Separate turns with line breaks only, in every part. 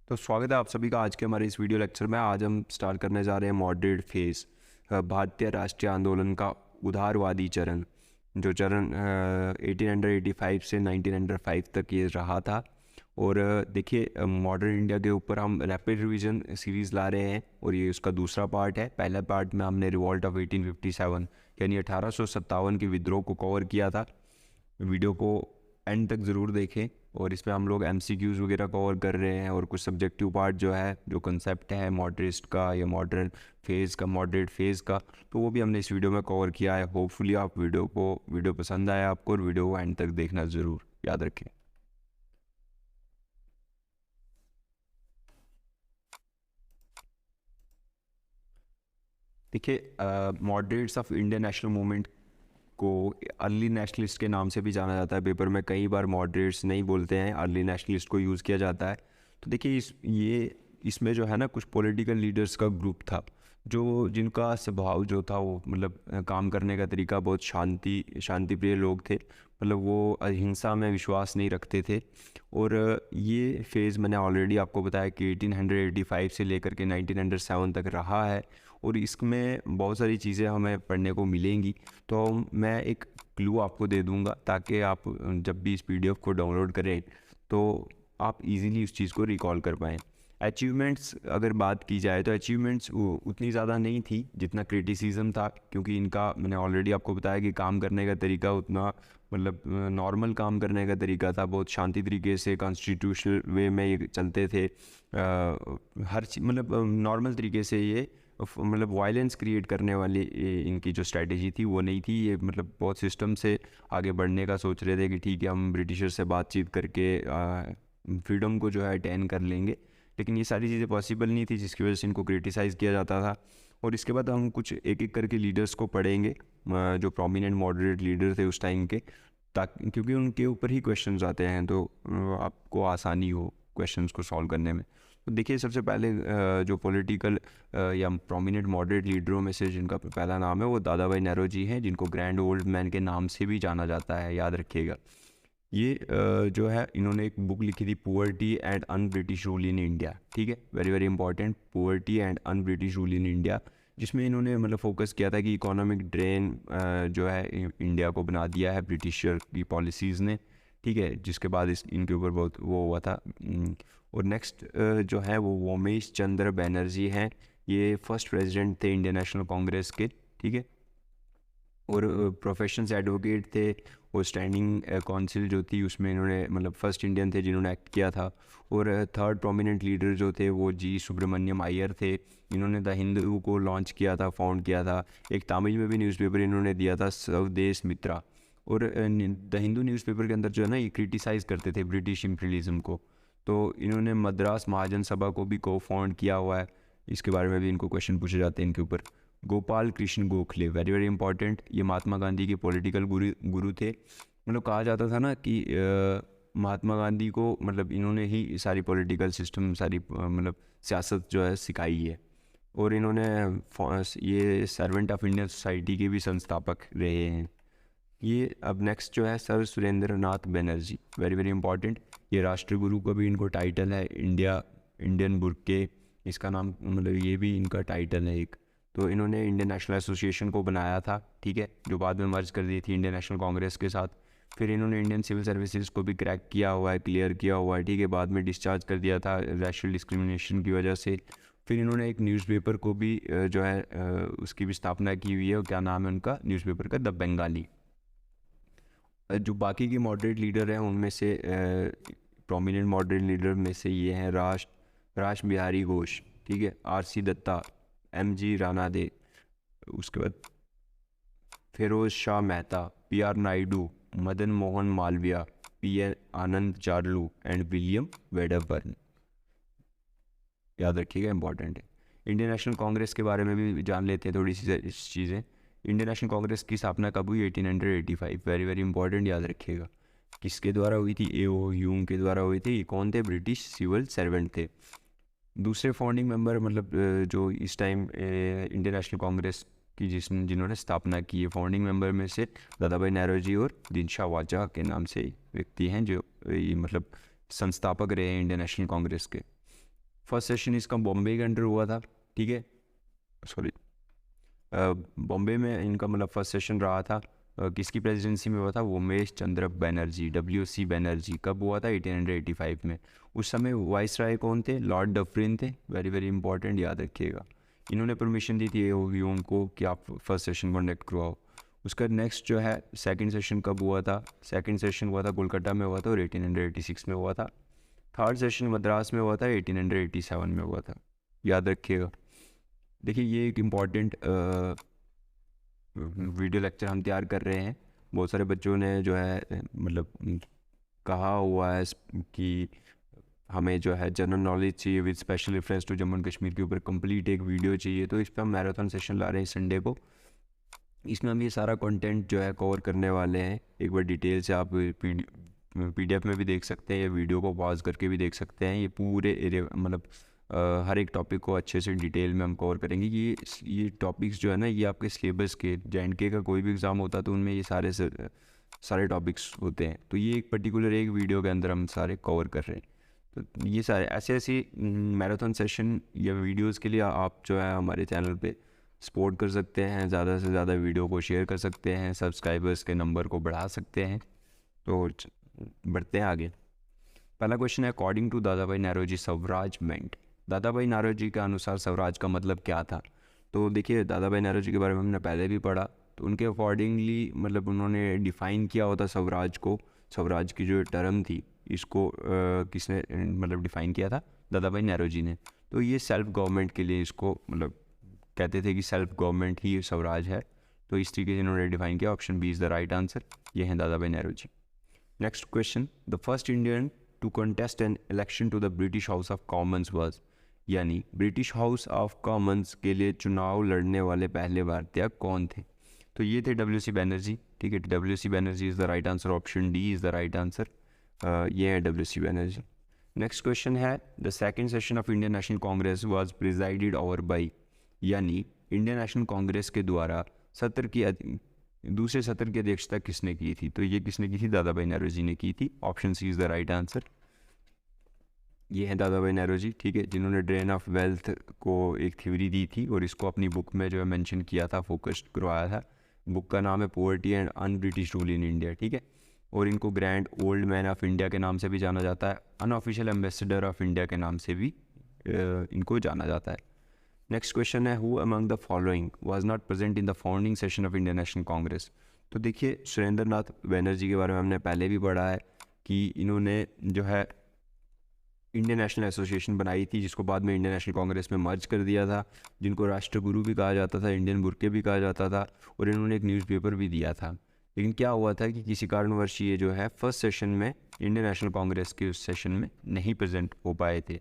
तो स्वागत है आप सभी का आज के हमारे इस वीडियो लेक्चर में। आज हम स्टार्ट करने जा रहे हैं मॉडरेट फेज, भारतीय राष्ट्रीय आंदोलन का उदारवादी चरण। जो चरण 1885 से 1905 तक ये रहा था। और देखिए, मॉडर्न इंडिया के ऊपर हम रैपिड रिवीजन सीरीज़ ला रहे हैं और ये उसका दूसरा पार्ट है। पहला पार्ट में हमने रिवॉल्ट ऑफ 1857 यानी 1857 के विद्रोह को कवर किया था। वीडियो को एंड तक ज़रूर देखें। और इसमें हम लोग एमसीक्यूज़ वगैरह कवर कर रहे हैं और कुछ सब्जेक्टिव पार्ट जो है, जो कंसेप्ट है मॉडरेट का या मॉडर्न फेज़ का, मॉडरेट फेज़ का, तो वो भी हमने इस वीडियो में कवर किया है। होपफुली आप वीडियो पसंद आया आपको, और वीडियो को एंड तक देखना ज़रूर याद रखें। देखिए, moderates of Indian national movement को अर्ली नेशनलिस्ट के नाम से भी जाना जाता है। पेपर में कई बार मॉडरेट्स नहीं बोलते हैं, अर्ली नेशनलिस्ट को यूज़ किया जाता है। तो देखिए, इसमें जो है ना, कुछ पॉलिटिकल लीडर्स का ग्रुप था जो जिनका स्वभाव जो था वो काम करने का तरीका बहुत शांतिप्रिय लोग थे। वो अहिंसा में विश्वास नहीं रखते थे। और ये फेज़ मैंने ऑलरेडी आपको बताया कि 1885 से लेकर के 1907 तक रहा है। और इसमें बहुत सारी चीज़ें हमें पढ़ने को मिलेंगी। तो मैं एक क्लू आपको दे दूंगा ताकि आप जब भी इस पीडीएफ को डाउनलोड करें तो आप इजीली उस चीज़ को रिकॉल कर पाएँ। अचीवमेंट्स अगर बात की जाए तो अचीवमेंट्स उतनी ज़्यादा नहीं थी जितना क्रिटिसिज्म था, क्योंकि इनका मैंने ऑलरेडी आपको बताया कि काम करने का तरीका उतना नॉर्मल काम करने का तरीका था। बहुत शांति तरीके से कॉन्स्टिट्यूशनल वे में ये चलते थे। हर चीज नॉर्मल तरीके से ये वायलेंस क्रिएट करने वाली इनकी जो स्ट्रेटेजी थी वो नहीं थी। ये बहुत सिस्टम से आगे बढ़ने का सोच रहे थे कि ठीक है, हम ब्रिटिशर से बातचीत करके फ्रीडम को जो है अटेन कर लेंगे। लेकिन ये सारी चीज़ें पॉसिबल नहीं थी, जिसकी वजह से इनको क्रिटिसाइज़ किया जाता था। और इसके बाद हम कुछ एक एक करके लीडर्स को पढ़ेंगे, जो प्रोमिनेंट मॉडरेट लीडर थे उस टाइम के, ताकि क्योंकि उनके ऊपर ही क्वेश्चंस आते हैं तो आपको आसानी हो क्वेश्चंस को सॉल्व करने में। तो देखिए, सबसे पहले जो पॉलिटिकल या प्रोमिनेंट मॉडरेट लीडरों में से जिनका पहला नाम है वो दादा भाई नेहरू जी हैं, जिनको ग्रैंड ओल्ड मैन के नाम से भी जाना जाता है, याद रखिएगा। ये जो है, इन्होंने एक बुक लिखी थी, poverty and un British rule in India. ठीक है, very very important, poverty and un British rule in India, जिसमें इन्होंने फोकस किया था कि इकोनॉमिक ड्रेन जो है इंडिया को बना दिया है ब्रिटिशर की पॉलिसीज़ ने। ठीक है, जिसके बाद इनके ऊपर बहुत वो हुआ था। और नेक्स्ट जो है वो वोमेश चंद्र बैनर्जी हैं। ये फर्स्ट प्रेसिडेंट थे इंडियन नेशनल कांग्रेस के। ठीक है, और प्रोफेशन से एडवोकेट थे। और स्टैंडिंग काउंसिल जो थी उसमें इन्होंने फर्स्ट इंडियन थे जिन्होंने एक्ट किया था। और थर्ड प्रोमिनेंट लीडर जो थे वो जी सुब्रमण्यम अय्यर थे। इन्होंने द हिंदू को लॉन्च किया था, फाउंड किया था। एक तमिल में भी न्यूज़पेपर इन्होंने दिया था, स्वदेश मित्रा। और द हिंदू न्यूज़पेपर के अंदर जो है ना, ये क्रिटिसाइज़ करते थे ब्रिटिश इम्पीरियलिज्म को। तो इन्होंने मद्रास महाजन सभा को भी को फाउंड किया हुआ है। इसके बारे में भी इनको क्वेश्चन पूछे जाते हैं इनके ऊपर। Gopal Krishna Gokhale, very very important, ये महात्मा गांधी के पॉलिटिकल गुरु थे। कहा जाता था ना कि महात्मा गांधी को इन्होंने ही सारी पॉलिटिकल सिस्टम, सारी सियासत जो है सिखाई है। और इन्होंने ये सर्वेंट ऑफ इंडियन सोसाइटी के भी संस्थापक रहे हैं। ये अब नेक्स्ट जो है सर सुरेंद्र नाथ बनर्जी, वेरी वेरी इंपॉर्टेंट, ये राष्ट्रगुरु का भी इनको टाइटल है, इंडियन बुरके इसका नाम, ये भी इनका टाइटल है एक। तो इन्होंने इंडियन नेशनल एसोसिएशन को बनाया था, ठीक है, जो बाद में मर्ज कर दी थी इंडियन नेशनल कांग्रेस के साथ। फिर इन्होंने इंडियन सिविल सर्विसेज को भी क्रैक किया हुआ है, क्लियर किया हुआ है, ठीक है, बाद में डिस्चार्ज कर दिया था रेशियल डिस्क्रिमिनेशन की वजह से। फिर इन्होंने एक न्यूज़पेपर को भी जो है उसकी भी स्थापना की हुई है, और क्या नाम है उनका न्यूज़पेपर का, द बंगाली। जो बाकी के मॉडरेट लीडर हैं उनमें से प्रोमिनेंट मॉडरेट लीडर में से ये हैं राश बिहारी घोष, ठीक है, R C. Dutta, M G. Ranade, उसके बाद Firoz Shah Mehta, P R. Naidu, Madan Mohan Malviya, P N. Anand Charlu and William Wedderburn, याद रखिएगा, इंपॉर्टेंट है। इंडियन नेशनल कांग्रेस के बारे में भी जान लेते हैं थोड़ी सी चीज़ें। इंडियन नेशनल कांग्रेस की स्थापना कब हुई? 1885, वेरी वेरी इंपॉर्टेंट, याद रखिएगा। किसके द्वारा हुई थी? ए.ओ. ह्यूम के द्वारा हुई थी। कौन थे? ब्रिटिश सिविल सर्वेंट थे। दूसरे फाउंडिंग मेंबर जो इस टाइम इंडियन नेशनल कांग्रेस की जिन्होंने स्थापना की है, फाउंडिंग मेंबर में से दादा भाई नेहरू जी और दिनशा वाजा के नाम से व्यक्ति हैं जो संस्थापक रहे हैं इंडियन नेशनल कांग्रेस के। फर्स्ट सेशन इसका बॉम्बे के अंडर हुआ था, ठीक है, सॉरी बॉम्बे में इनका मतलब फर्स्ट सेशन रहा था। किसकी प्रेसिडेंसी में हुआ था? उमेश चंद्र बनर्जी, WC बनर्जी। कब हुआ था? 1885 में। उस समय वाइस राय कौन थे? लॉर्ड डफरिन थे। वेरी वेरी इंपॉर्टेंट, याद रखिएगा। इन्होंने परमिशन दी थी एओवी को कि आप फर्स्ट सेशन कंडक्ट करवाओ। उसका नेक्स्ट जो है सेकंड सेशन कब हुआ था? सेकंड सेशन हुआ था कोलकाता में हुआ था और 1886 में हुआ था। थर्ड सेशन मद्रास में हुआ था, 1887 में हुआ था, याद रखिएगा। देखिए ये एक इम्पॉर्टेंट वीडियो लेक्चर हम तैयार कर रहे हैं। बहुत सारे बच्चों ने जो है मतलब कहा हुआ है कि हमें जो है जनरल नॉलेज चाहिए with special reference to Jammu and Kashmir के ऊपर कंप्लीट एक वीडियो चाहिए, तो इस पर हम मैराथन सेशन ला रहे हैं संडे को। इसमें हम ये सारा कंटेंट जो है कवर करने वाले हैं। एक बार डिटेल से आप PDF में भी देख सकते हैं, या वीडियो को पॉज करके भी देख सकते हैं। ये पूरे एरिया मतलब हर एक टॉपिक को अच्छे से डिटेल में हम कवर करेंगे। ये टॉपिक्स जो है ना, ये आपके सिलेबस के JNK का कोई भी एग्ज़ाम होता है तो उनमें ये सारे टॉपिक्स होते हैं। तो ये एक पर्टिकुलर एक वीडियो के अंदर हम सारे कवर कर रहे हैं। तो ये सारे ऐसे मैराथन सेशन या वीडियोस के लिए आप जो है हमारे चैनल पे सपोर्ट कर सकते हैं, ज़्यादा से ज़्यादा वीडियो को शेयर कर सकते हैं, सब्सक्राइबर्स के नंबर को बढ़ा सकते हैं। तो बढ़ते हैं आगे। पहला क्वेश्चन है, अकॉर्डिंग टू दादा भाई नौरोजी स्वराज मेंट। दादा भाई नौरोजी के अनुसार स्वराज का मतलब क्या था? तो देखिए दादा भाई नौरोजी के बारे में हमने पहले भी पढ़ा, तो उनके अकॉर्डिंगली मतलब उन्होंने डिफ़ाइन किया होता स्वराज को। स्वराज की जो टर्म थी इसको किसने मतलब डिफ़ाइन किया था? दादा भाई नौरोजी ने। तो ये सेल्फ गवर्नमेंट के लिए इसको मतलब कहते थे कि सेल्फ गवर्नमेंट ही स्वराज है। तो इस तरीके से इन्होंने डिफ़ाइन किया। Option B is the right answer. ये हैं Dadabhai Naoroji. Next question, the first Indian to contest an election to the British House of Commons was. यानी ब्रिटिश हाउस ऑफ कॉमन्स के लिए चुनाव लड़ने वाले पहले भारतीय कौन थे? तो ये थे WC बनर्जी, ठीक है। WC Banerjee is the right answer. Option D is the right answer. ये है WC बनर्जी। नेक्स्ट क्वेश्चन है, the second session of Indian National Congress was presided over by. यानी इंडियन नेशनल कांग्रेस के द्वारा दूसरे सत्र की अध्यक्षता किसने की थी? तो ये किसने की थी? दादा भाई नौरोजी ने की थी। Option C is the right answer. ये है दादा भाई नौरोजी, ठीक है, जिन्होंने ड्रेन ऑफ वेल्थ को एक थ्योरी दी थी और इसको अपनी बुक में जो है मेंशन किया था, फोकस्ड करवाया था। बुक का नाम है poverty and un British rule in India, ठीक है। और इनको grand old man of India के नाम से भी जाना जाता है। अनऑफिशियल एम्बेसडर ऑफ इंडिया के नाम से भी इनको जाना जाता है। नेक्स्ट क्वेश्चन है, who among the following was not present in the founding session of Indian National Congress. तो देखिए सुरेंद्र नाथ बनर्जी के बारे में हमने पहले भी पढ़ा है कि इन्होंने जो है इंडियन नेशनल एसोसिएशन बनाई थी, जिसको बाद में इंडियन नेशनल कांग्रेस में मर्ज कर दिया था, जिनको राष्ट्रगुरु भी कहा जाता था, इंडियन बुरके भी कहा जाता था, और इन्होंने एक न्यूज़पेपर भी दिया था। लेकिन क्या हुआ था कि किसी कारणवश ये जो है फर्स्ट सेशन में इंडियन नेशनल कांग्रेस के उस सेशन में नहीं प्रेजेंट हो पाए थे।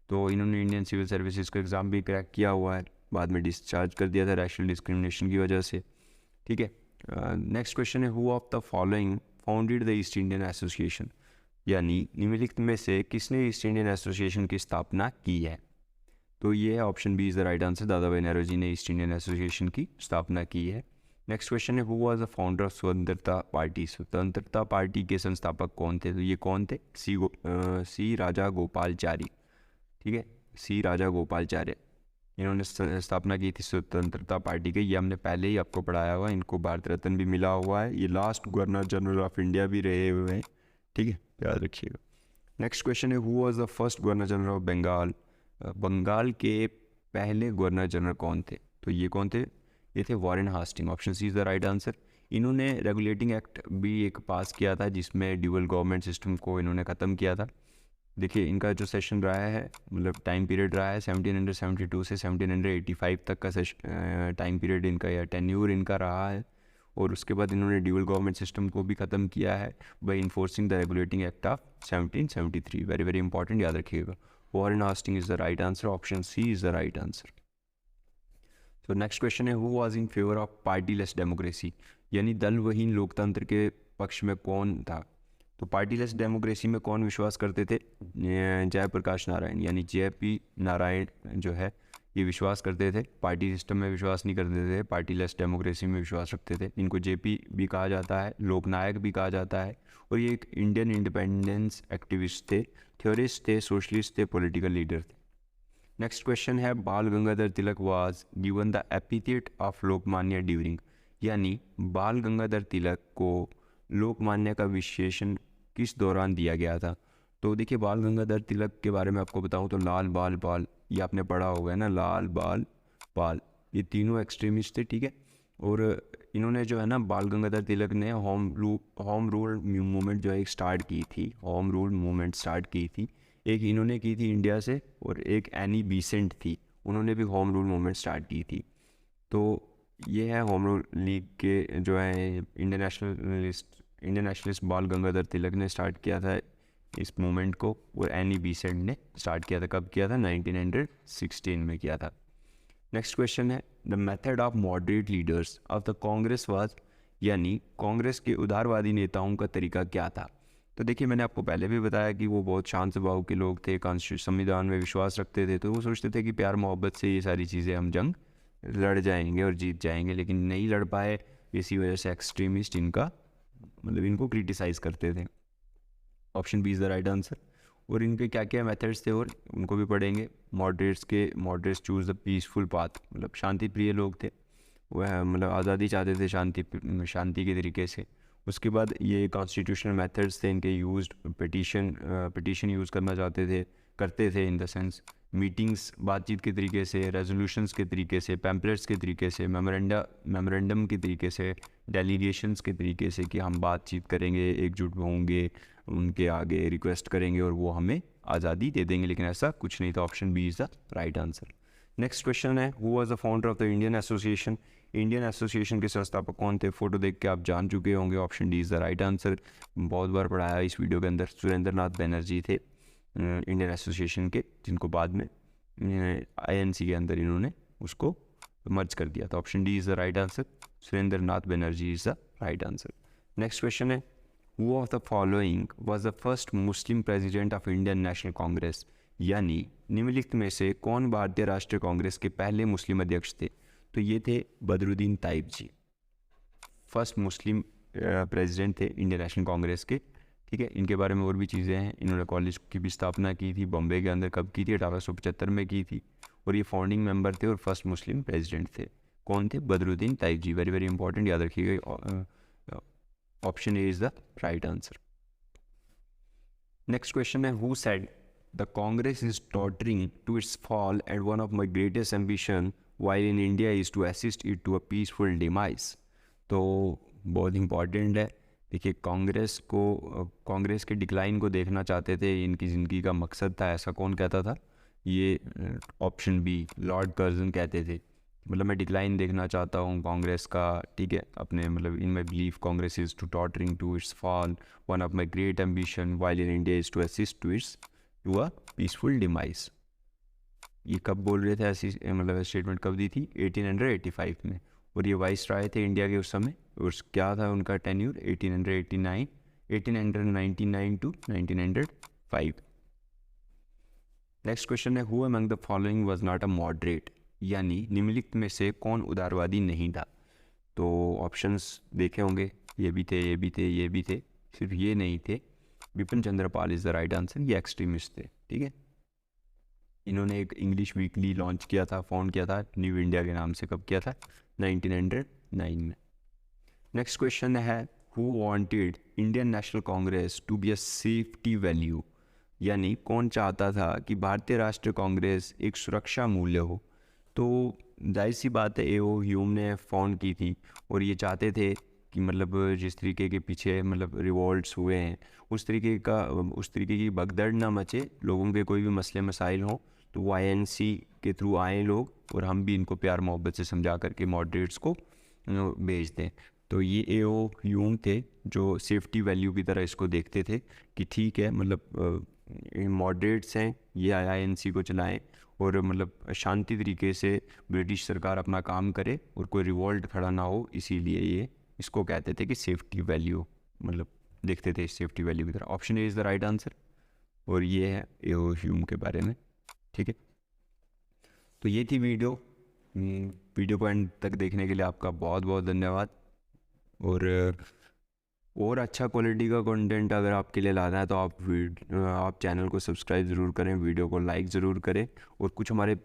तो इन्होंने इंडियन सिविल सर्विसेज का एग्ज़ाम भी क्रैक किया हुआ है, बाद में डिस्चार्ज कर दिया था रैशनल डिस्क्रिमिनेशन की वजह से, ठीक है। नेक्स्ट क्वेश्चन है, who of the following founded the east Indian association. यानी निम्नलिखित में से किसने ईस्ट इंडियन एसोसिएशन की स्थापना की है? तो ये है option B is the right answer. Dadabhai Naoroji ने ईस्ट इंडियन एसोसिएशन की स्थापना की है। नेक्स्ट क्वेश्चन है, who was the founder of स्वतंत्रता पार्टी। स्वतंत्रता पार्टी के संस्थापक कौन थे? तो ये कौन थे? सी राजा गोपालचारी, ठीक है, सी राजा गोपालचार्य। इन्होंने स्थापना की थी स्वतंत्रता पार्टी के। ये हमने पहले ही आपको पढ़ाया हुआ है। इनको भारत रत्न भी मिला हुआ है। ये last governor general of India भी रहे हुए हैं, ठीक है, याद रखिएगा। नेक्स्ट क्वेश्चन है, who was the first governor general of Bengal. Bengal के पहले गवर्नर जनरल कौन थे? तो ये कौन थे? ये थे Warren Hasting. Option C is the right answer. इन्होंने रेगुलेटिंग एक्ट भी एक पास किया था, जिसमें ड्यूअल गवर्नमेंट सिस्टम को इन्होंने ख़त्म किया था। देखिए इनका जो सेशन रहा है मतलब टाइम पीरियड रहा है 1772 से 1785 तक का टाइम पीरियड इनका या टेन्यूर इनका रहा है। और उसके बाद इन्होंने ड्यूअल गवर्नमेंट सिस्टम को भी ख़त्म किया है by enforcing the regulating act of 1773। Very very important, याद रखिएगा। Warren Hasting is the right answer. Option C is the right answer. तो नेक्स्ट क्वेश्चन है, who was in favour of partyless democracy. यानी दलविहीन लोकतंत्र के पक्ष में कौन था? तो पार्टीलेस डेमोक्रेसी में कौन विश्वास करते थे? जयप्रकाश नारायण, यानी JP नारायण जो है ये विश्वास करते थे। पार्टी सिस्टम में विश्वास नहीं करते थे, पार्टीलेस डेमोक्रेसी में विश्वास रखते थे। इनको JP भी कहा जाता है, लोकनायक भी कहा जाता है। और ये एक इंडियन इंडिपेंडेंस एक्टिविस्ट थे, थ्योरिस्ट थे, सोशलिस्ट थे, पॉलिटिकल लीडर थे। नेक्स्ट क्वेश्चन है Bal Gangadhar Tilak was given the epithet of Lokmanya during, यानी बाल गंगाधर तिलक को लोकमान्य का विशेषण किस दौरान दिया गया था। तो देखिए बाल गंगाधर तिलक के बारे में आपको बताऊं तो लाल बाल पाल, ये आपने पढ़ा होगा ना, लाल बाल पाल, ये तीनों एक्सट्रीमिस्ट थे, ठीक है। और इन्होंने जो है ना, बाल गंगाधर तिलक ने होम रूल मूवमेंट जो है एक स्टार्ट की थी, होम रूल मूवमेंट स्टार्ट की थी। एक इन्होंने की थी इंडिया से, और एक एनी बीसेंट थी, उन्होंने भी होम रूल मूवमेंट स्टार्ट की थी। तो ये है होम रूल लीग के जो है इंडियन नेशनलिस्ट बाल गंगाधर तिलक ने स्टार्ट किया था इस मूवमेंट को, और एनी बीसेंट ने स्टार्ट किया था। कब किया था? 1916 में किया था। नेक्स्ट क्वेश्चन है the method of moderate leaders of the Congress was, यानी कांग्रेस के उदारवादी नेताओं का तरीका क्या था। तो देखिए मैंने आपको पहले भी बताया कि वो बहुत शांत स्वभाव के लोग थे, संविधान में विश्वास रखते थे, तो वो सोचते थे कि प्यार मोहब्बत से ये सारी चीज़ें हम जंग लड़ जाएंगे और जीत जाएंगे, लेकिन नहीं लड़ पाए। इसी वजह से एक्सट्रीमिस्ट इनको क्रिटिसाइज़ करते थे। Option B is the right answer. और इनके क्या क्या मेथड्स थे और उनको भी पढ़ेंगे। Moderates choose the peaceful path, मतलब शांति प्रिय लोग थे, वह आज़ादी चाहते थे शांति के तरीके से। उसके बाद ये कॉन्स्टिट्यूशनल मेथड्स थे इनके यूज्ड, पिटीशन यूज़ करना करते थे इन द सेंस, मीटिंग्स बातचीत के तरीके से, रेजोल्यूशंस के तरीके से, पैम्पलेट्स के तरीके से, मेमोरेंडम के तरीके से, डेलीगेशंस के तरीके से कि हम बातचीत करेंगे, एकजुट होंगे, उनके आगे रिक्वेस्ट करेंगे और वो हमें आज़ादी दे देंगे, लेकिन ऐसा कुछ नहीं था। Option B is the right answer. Next question है who was the founder of the Indian association. Indian association के संस्थापक कौन थे? फोटो देख के आप जान चुके होंगे। Option D is the right answer. बहुत बार पढ़ाया इस वीडियो के अंदर। सुरेंद्र नाथ बनर्जी थे इंडियन एसोसिएशन के, जिनको बाद में INC के अंदर इन्होंने उसको मर्ज कर दिया था। Option D is the right answer. Surendra Nath Banerjee is the right answer. Next question है Who of the following was the first Muslim president of Indian National Congress, यानी निम्नलिखित में से कौन भारतीय राष्ट्रीय कांग्रेस के पहले मुस्लिम अध्यक्ष थे। तो ये थे बदरुद्दीन ताइब जी, फर्स्ट मुस्लिम प्रेसिडेंट थे इंडियन नेशनल कांग्रेस के, ठीक है। इनके बारे में और भी चीज़ें हैं। इन्होंने कॉलेज की भी स्थापना की थी बॉम्बे के अंदर। कब की थी? 1875 में की थी। और ये फाउंडिंग मेंबर थे और फर्स्ट मुस्लिम प्रेसिडेंट थे। कौन थे? Badruddin Tyabji. Very very important, याद रखिएगा। Option A is the right answer. Next question है who said the Congress is tottering to its fall and one of my greatest ambition while in India is to assist it to a peaceful demise. तो बहुत important है। देखिए कांग्रेस के decline को देखना चाहते थे, इनकी ज़िंदगी का मकसद था, ऐसा कौन कहता था? ये ऑप्शन बी लॉर्ड कर्जन कहते थे। मैं डिक्लाइन देखना चाहता हूँ कांग्रेस का, ठीक है, अपने in my belief Congress is to tottering to its fall, one of my great ambition while in India is to assist to a peaceful demise. ये कब बोल रहे थे ऐसी स्टेटमेंट कब दी थी? 1885 में। और ये वाइस राय थे इंडिया के उस समय। और क्या था उनका टेन्यूर? 1899 टू 1905। नेक्स्ट क्वेश्चन है who among the following was not a moderate, यानी निम्नलिखित में से कौन उदारवादी नहीं था। तो ऑप्शंस देखे होंगे, ये भी थे, ये भी थे, ये भी थे, सिर्फ ये नहीं थे। Bipin Chandra Pal is the right answer. ये एक्सट्रीमिस्ट थे, ठीक है। इन्होंने एक इंग्लिश वीकली लॉन्च किया था, फाउंड किया था न्यू इंडिया के नाम से। कब किया था? 1909 में। नेक्स्ट क्वेश्चन है who wanted Indian National Congress to be a safety value, यानी कौन चाहता था कि भारतीय राष्ट्रीय कांग्रेस एक सुरक्षा मूल्य हो। तो जाहिर सी बात है A.O. ह्यूम ने फाउंड की थी और ये चाहते थे कि जिस तरीके के पीछे रिवॉल्ट्स हुए हैं उस तरीके की भगदड़ ना मचे, लोगों के कोई भी मसले मसाइल हों तो वो INC के थ्रू आए लोग और हम भी इनको प्यार मोहब्बत से समझा करके मॉडरेट्स को भेज दें। तो ये A.O. ह्यूम थे जो सेफ्टी वैल्यू की तरह इसको देखते थे कि ठीक है मॉडरेट्स हैं, ये INC को चलाएं और शांति तरीके से ब्रिटिश सरकार अपना काम करे और कोई रिवॉल्ट खड़ा ना हो। इसीलिए ये इसको कहते थे कि सेफ्टी वैल्यू देखते थे सेफ्टी वैल्यू की तरह। Option A is the right answer. और ये है A.O. ह्यूम के बारे में, ठीक है। तो ये थी वीडियो को एंड तक देखने के लिए आपका बहुत बहुत धन्यवाद। और और अच्छा क्वालिटी का कंटेंट अगर आपके लिए लाना है तो आप चैनल को सब्सक्राइब ज़रूर करें, वीडियो को लाइक ज़रूर करें, और कुछ हमारे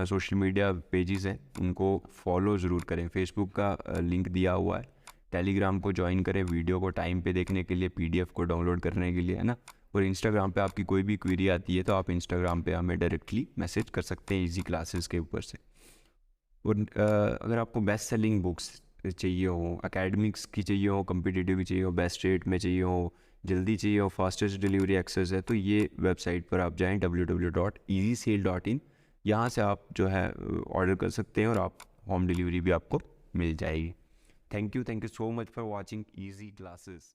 सोशल मीडिया पेजेस हैं उनको फॉलो ज़रूर करें। फेसबुक का लिंक दिया हुआ है, टेलीग्राम को ज्वाइन करें वीडियो को टाइम पे देखने के लिए, पीडीएफ को डाउनलोड करने के लिए, है ना। और इंस्टाग्राम पे आपकी कोई भी क्वेरी आती है तो आप इंस्टाग्राम पे हमें डायरेक्टली मैसेज कर सकते हैं इजी क्लासेस के ऊपर से। और अगर आपको बेस्ट सेलिंग बुक्स चाहिए हो, एकेडमिक्स की चाहिए हो, कम्पिटिटिव की चाहिए हो, बेस्ट रेट में चाहिए हो, जल्दी चाहिए हो, फास्टेस्ट डिलीवरी एक्सेस है, तो ये वेबसाइट पर आप जाएं www.easysale.in। यहाँ से आप जो है ऑर्डर कर सकते हैं और आप होम डिलीवरी भी आपको मिल जाएगी। Thank you so much for watching easy classes.